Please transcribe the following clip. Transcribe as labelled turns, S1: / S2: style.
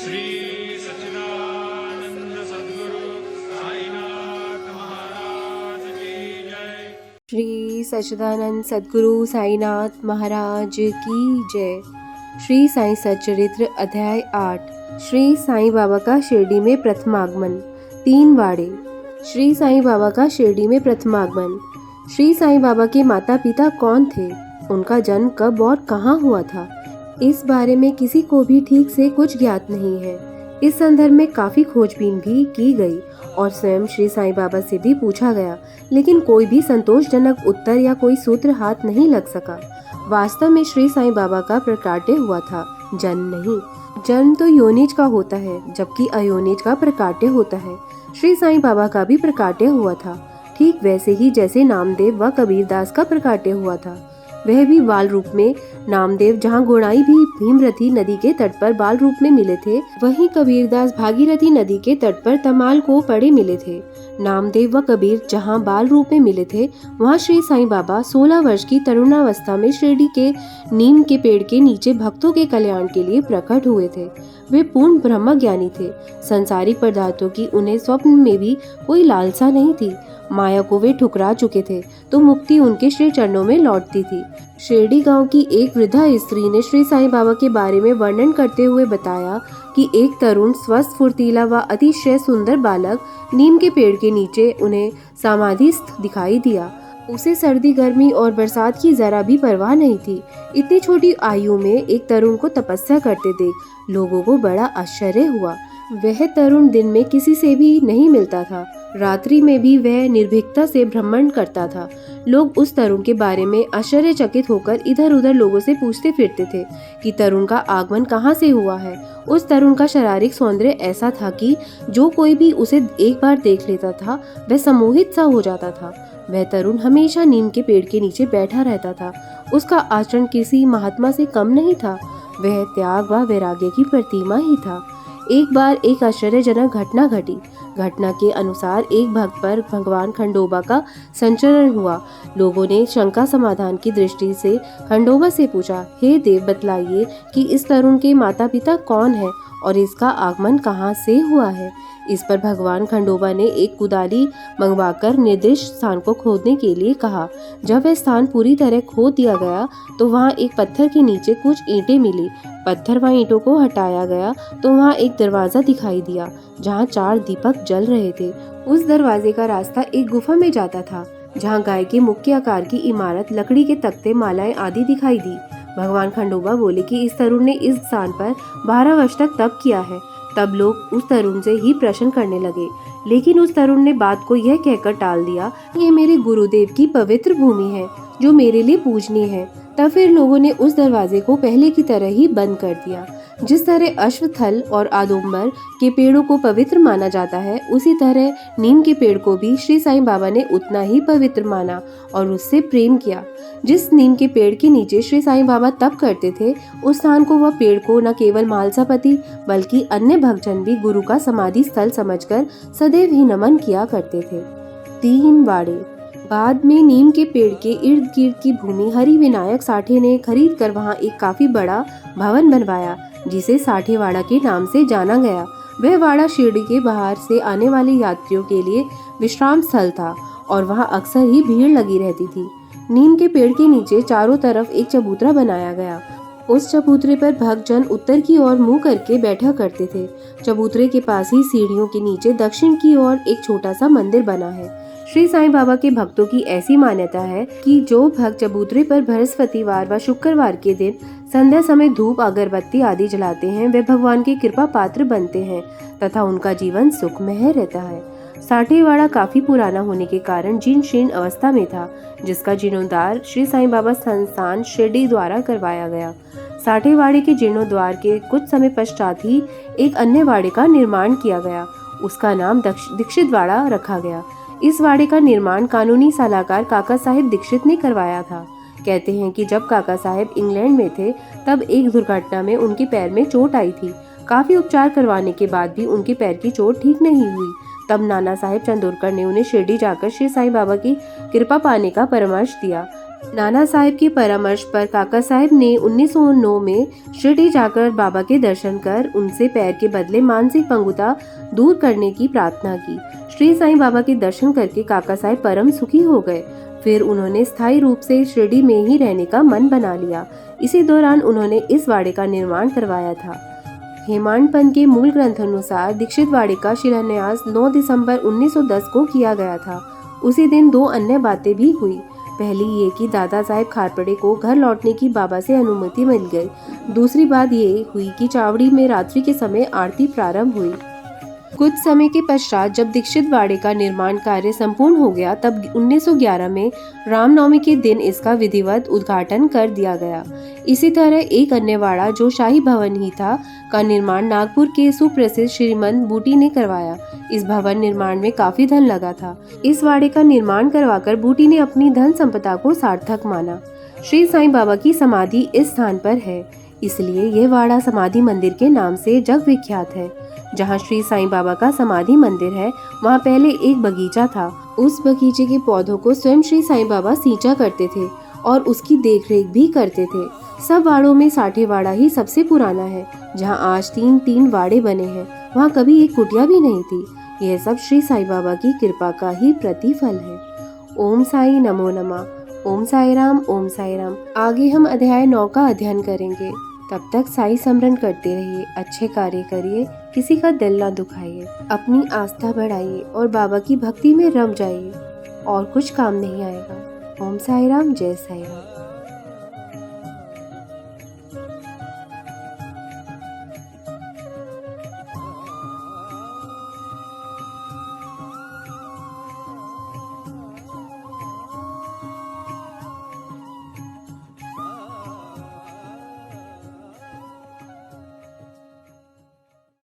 S1: श्री सच्चिदानंद सद्गुरु साईनाथ महाराज की जय।
S2: श्री सच्चिदानंद सद्गुरु साईनाथ महाराज की जय। श्री साईं सच्चरित्र अध्याय 8। श्री साईं बाबा का शिरडी में प्रथमागमन। 3 वाड़े। श्री साईं बाबा का शिरडी में प्रथमागमन। श्री साईं बाबा के माता पिता कौन थे, उनका जन्म कब और कहाँ हुआ था, इस बारे में किसी को भी ठीक से कुछ ज्ञात नहीं है। इस संदर्भ में काफी खोजबीन भी की गई और स्वयं श्री साईं बाबा से भी पूछा गया, लेकिन कोई भी संतोषजनक उत्तर या कोई सूत्र हाथ नहीं लग सका। वास्तव में श्री साईं बाबा का प्रकाट्य हुआ था, जन्म नहीं। जन्म तो योनिज का होता है, जबकि अयोनिज का प्रकाट्य होता है। श्री साईं बाबा का भी प्रकाट्य हुआ था, ठीक वैसे ही जैसे नामदेव व कबीरदास का प्रकाट्य हुआ था। वह भी बाल रूप में। नामदेव जहाँ गोड़ाई भी भीमरथी नदी के तट पर बाल रूप में मिले थे, वहीं कबीरदास भागीरथी नदी के तट पर तमाल को पड़े मिले थे। नामदेव व कबीर जहाँ बाल रूप में मिले थे, वहाँ श्री साईं बाबा 16 वर्ष की तरुणावस्था में शिरडी के नीम के पेड़ के नीचे भक्तों के कल्याण के लिए प्रकट हुए थे। वे पूर्ण ब्रह्म ज्ञानी थे। संसारिक पदार्थों की उन्हें स्वप्न में भी कोई लालसा नहीं थी। माया को वे ठुकरा चुके थे, तो मुक्ति उनके श्री चरणों में लौटती थी। शिरडी गांव की एक वृद्धा स्त्री ने श्री साईं बाबा के बारे में वर्णन करते हुए बताया कि एक तरुण स्वस्थ फुर्तीला व अतिशय सुंदर बालक नीम के पेड़ के नीचे उन्हें समाधिस्थ दिखाई दिया। उसे सर्दी, गर्मी और बरसात की जरा भी परवाह नहीं थी। इतनी छोटी आयु में एक तरुण को तपस्या करते देख लोगों को बड़ा आश्चर्य हुआ। वह तरुण दिन में किसी से भी नहीं मिलता था, रात्रि में भी वह निर्भीकता से भ्रमण करता था। लोग उस तरुण के बारे में आश्चर्यचकित होकर इधर उधर लोगों से पूछते फिरते थे कि तरुण का आगमन कहाँ से हुआ है। उस तरुण का शारीरिक सौंदर्य ऐसा था कि जो कोई भी उसे एक बार देख लेता था, वह सम्मोहित सा हो जाता था। वह तरुण हमेशा नीम के पेड़ के नीचे बैठा रहता था। उसका आचरण किसी महात्मा से कम नहीं था। वह त्याग व वैराग्य की प्रतिमा ही था। एक बार एक आश्चर्यजनक घटना घटी। घटना के अनुसार एक भक्त पर भगवान खंडोबा का संचरण हुआ। लोगों ने शंका समाधान की दृष्टि से खंडोबा से पूछा, हे देव, बतलाइए कि इस तरुण के माता पिता कौन है और इसका आगमन कहाँ से हुआ है। इस पर भगवान खंडोबा ने एक कुदाली मंगवाकर निर्दिष्ट स्थान को खोदने के लिए कहा। जब वह स्थान पूरी तरह खोद दिया गया तो वहाँ एक पत्थर के नीचे कुछ ईंटें मिली। पत्थर व ईंटों को हटाया गया तो वहाँ एक दरवाजा दिखाई दिया, जहाँ 4 दीपक जल रहे थे। उस दरवाजे का रास्ता एक गुफा में जाता था, जहाँ गाय के मुख के आकार की इमारत, लकड़ी के तख्ते, मालाएं आदि दिखाई दी। भगवान खंडोबा बोले कि इस तरुण ने इस स्थान पर 12 वर्ष तक तप किया है। तब लोग उस तरुण से ही प्रश्न करने लगे, लेकिन उस तरुण ने बात को यह कहकर टाल दिया, ये मेरे गुरुदेव की पवित्र भूमि है जो मेरे लिए पूजनीय है। तब फिर लोगों ने उस दरवाजे को पहले की तरह ही बंद कर दिया। जिस तरह अश्वत्थल और आदोम्बर के पेड़ों को पवित्र माना जाता है, उसी तरह नीम के पेड़ को भी श्री साईं बाबा ने उतना ही पवित्र माना और उससे प्रेम किया। जिस नीम के पेड़ के नीचे श्री साईं बाबा तप करते थे, उस स्थान को व पेड़ को न केवल मालसापति बल्कि अन्य भक्तजन भी गुरु का समाधि स्थल समझकर सदैव ही नमन किया करते थे। 3 वाड़े। बाद में नीम के पेड़ के इर्द गिर्द की भूमि हरि विनायक साठे ने खरीद कर वहाँ एक काफी बड़ा भवन बनवाया, जिसे साठे वाड़ा के नाम से जाना गया। वह वाड़ा शिरडी के बाहर से आने वाले यात्रियों के लिए विश्राम स्थल था और वहाँ अक्सर ही भीड़ लगी रहती थी। नीम के पेड़ के नीचे चारों तरफ एक चबूतरा बनाया गया। उस चबूतरे पर भक्तजन उत्तर की ओर मुंह करके बैठा करते थे। चबूतरे के पास ही सीढ़ियों के नीचे दक्षिण की ओर एक छोटा सा मंदिर बना है। श्री साईं बाबा के भक्तों की ऐसी मान्यता है कि जो भक्त चबूतरे पर बृहस्पतिवार व शुक्रवार के दिन संध्या समय धूप, अगरबत्ती आदि जलाते हैं, वे भगवान के कृपा पात्र बनते हैं तथा उनका जीवन सुखमय रहता है। साठेवाड़ा काफी पुराना होने के कारण जीर्ण शीर्ण अवस्था में था, जिसका जीर्णोद्धार श्री साईं बाबा संस्थान शिरडी द्वारा करवाया गया। साठेवाड़े के जीर्णोद्धार के कुछ समय पश्चात ही एक अन्य वाड़े का निर्माण किया गया। उसका नाम दीक्षित वाड़ा रखा गया। इस वाड़े का निर्माण कानूनी सलाहकार काका साहेब दीक्षित ने करवाया था। कहते हैं कि जब काका साहेब इंग्लैंड में थे, तब एक दुर्घटना में उनके पैर में चोट आई थी। काफी उपचार करवाने के बाद भी उनके पैर की चोट ठीक नहीं हुई। तब नाना साहेब चंदोरकर ने उन्हें शिरडी जाकर श्री साईं बाबा की कृपा पाने का परामर्श दिया। नाना साहब के परामर्श पर काका साहब ने 1909 में शिरडी जाकर बाबा के दर्शन कर उनसे पैर के बदले मानसिक पंगुता दूर करने की प्रार्थना की। श्री साईं बाबा के दर्शन करके काका साहब परम सुखी हो गए। फिर उन्होंने स्थायी रूप से शिरडी में ही रहने का मन बना लिया। इसी दौरान उन्होंने इस वाड़े का निर्माण करवाया था। हेमाडपंथ के मूल ग्रंथ अनुसार दीक्षित वाड़े का शिलान्यास 9 दिसंबर 1910 को किया गया था। उसी दिन 2 अन्य बातें भी हुई। पहली ये कि दादा साहब खारपड़े को घर लौटने की बाबा से अनुमति मिल गई। दूसरी बात ये हुई कि चावड़ी में रात्रि के समय आरती प्रारंभ हुई। कुछ समय के पश्चात जब दीक्षित वाड़े का निर्माण कार्य संपूर्ण हो गया तब 1911 में रामनवमी के दिन इसका विधिवत उद्घाटन कर दिया गया। इसी तरह एक अन्य वाड़ा जो शाही भवन ही था का निर्माण नागपुर के सुप्रसिद्ध श्रीमंत बूटी ने करवाया। इस भवन निर्माण में काफी धन लगा था। इस वाड़े का निर्माण करवाकर बूटी ने अपनी धन संपदा को सार्थक माना। श्री साईं बाबा की समाधि इस स्थान पर है, इसलिए यह वाड़ा समाधि मंदिर के नाम से जग विख्यात है। जहाँ श्री साईं बाबा का समाधि मंदिर है वहाँ पहले एक बगीचा था। उस बगीचे के पौधों को स्वयं श्री साईं बाबा सींचा करते थे और उसकी देखरेख भी करते थे। सब वाड़ों में साठे वाड़ा ही सबसे पुराना है। जहाँ आज 3 वाड़े बने हैं वहाँ कभी एक कुटिया भी नहीं थी। यह सब श्री साईं बाबा की कृपा का ही प्रतिफल है। ओम साई नमो नमः। ओम साई राम। ओम साई राम। आगे हम अध्याय 9 का अध्ययन करेंगे। तब तक साई स्मरण करते रहिए, अच्छे कार्य करिए, किसी का दिल ना दुखाइए, अपनी आस्था बढ़ाइए और बाबा की भक्ति में रम जाइए और कुछ काम नहीं आएगा। ओम साई राम। जय साई राम।